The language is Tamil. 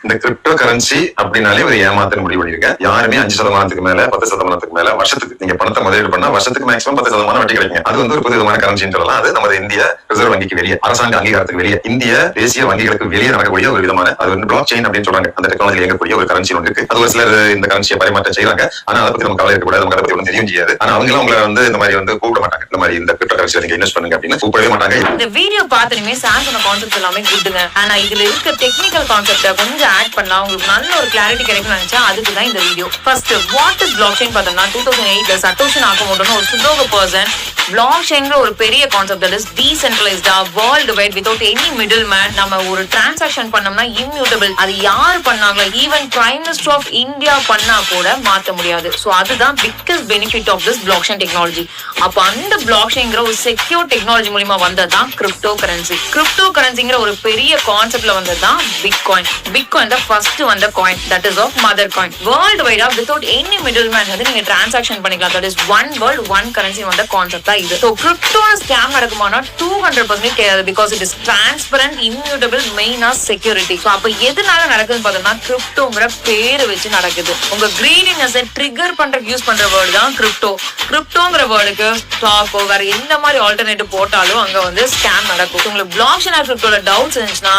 இந்த கிரிப்டோ கரன்சி அப்படின்னாலே ஒரு ஏமாத்தல் முடிவு பண்ணிருக்கேன். யாருமே 5% மேல 10% மேல வருஷத்துக்கு நீங்க பணத்தை முதலீடு பண்ணா வருஷத்துக்கு மேக்ஸிமம் 10% வட்டி கிடைக்கும். அது வந்து ஒரு புது விதமான கரன்சின்னு சொல்லலாம். அது நமது இந்திய ரிசர்வ் வங்கிக்கு வெளியே, அரசாங்க அங்கீகாரத்துக்கு வெளியே, இந்திய தேசிய வங்கிகளுக்கு வெளியே நடக்கக்கூடிய ஒரு விதமான அது வந்து பிளாக் செயின் அப்படின்னு சொல்றாங்க. அந்த டெக்னாலஜி இயங்கக்கூடிய ஒரு கரன்சி ஒன்று இருக்கு. அது ஒரு சிலர் இந்த கரன்சியை பரிமாற்றம் செய்யறாங்க. ஆனா அதை பத்தி நம்ம கவலை இருக்கக்கூடாது. நமக்கு அதை பத்தி ஒன்றும் தெரியும் செய்யாது. ஆனா அவங்க உங்களை வந்து இந்த மாதிரி வந்து கூப்பிட மாட்டாங்க. இந்த மாதிரி இந்த கிரிப்டோ கரன்சியை நீங்க இன்வெஸ்ட் பண்ணுங்க அப்படின்னு கூப்பிடவே மாட்டாங்க. இந்த வீடியோ பார்த்துமே சார் சொன்ன கான்செப்ட் எல்லாமே குட்டுங்க. ஆனா இதுல இருக்க டெக்னிக்கல் கான்செப்ட கொஞ்சம் ஆட் பண்ணா உங்களுக்கு நல்ல ஒரு கிளாரிட்டி கிடைக்கும் நினைச்சா அதுக்கு தான் இந்த video. First what is block chain பார்த்தோம்னா 2008 சட்டோஷி நாகமோட்டோன்னு ஒரு சுடோகோ பர்சன் பிளாக் செயின்ங்கிற ஒரு பெரிய கான்செப்ட் தட் இஸ் டீசென்ட்ரலைஸ்டா world wide without any middle man நம்ம ஒரு டிரான்சாக்ஷன் பண்ணோம்னா இம்யூட்டபிள். அது யார் பண்ணாங்களோ even prime minister of India பண்ணா கூட மாற்ற முடியாது. ஸோ அதுதான் biggest benefit of this block chain technology. அப்ப அந்த பிளாக் செயின்ங்கிற ஒரு செக்யூர் டெக்னாலஜி மூலமா வந்ததுதான் கிரிப்டோ கரன்சி. கிரிப்டோ கரன்சிங்கிற ஒரு பெரிய கான்செப்ட்ல வந்ததுதான் பிட்காயின். பிட்காயின் தான் ஃபர்ஸ்ட் வந்த coin, that is of mother coin. World வைடா வித்அவுட் எனி மிடில் மேன் வந்து நீங்க டிரான்சாக்ஷன் பண்ணிக்கலாம். That is one world one currency வந்த கான்செப்ட் தான் இது. ஸோ கிரிப்டோ ஸ்கேம் நடக்குமானா 200% கிடையாது. Because it is transparent, immutable, மெயினா செக்யூரிட்டி. ஸோ அப்ப எதனால நடக்குதுன்னு பார்த்தோம்னா கிரிப்டோங்கிற பேரை வச்சு நடக்குது. உங்க கிரீடினஸ் ட்ரிகர் பண்றதுக்கு யூஸ் பண்ற வேர்டு தான் கிரிப்டோ. கிரிப்டோங்கிற வேர்டுக்கு ஸ்டாக்கோ வேற எந்த மாதிரி ஆல்டர்னேட்டிவ் போட்டாலும் அங்க வந்து ஸ்கேம் நடக்கும். உங்களுக்கு பிளாக் செயின் கிரிப்டோல டவுட்ஸ் இருந்துச்சுன்னா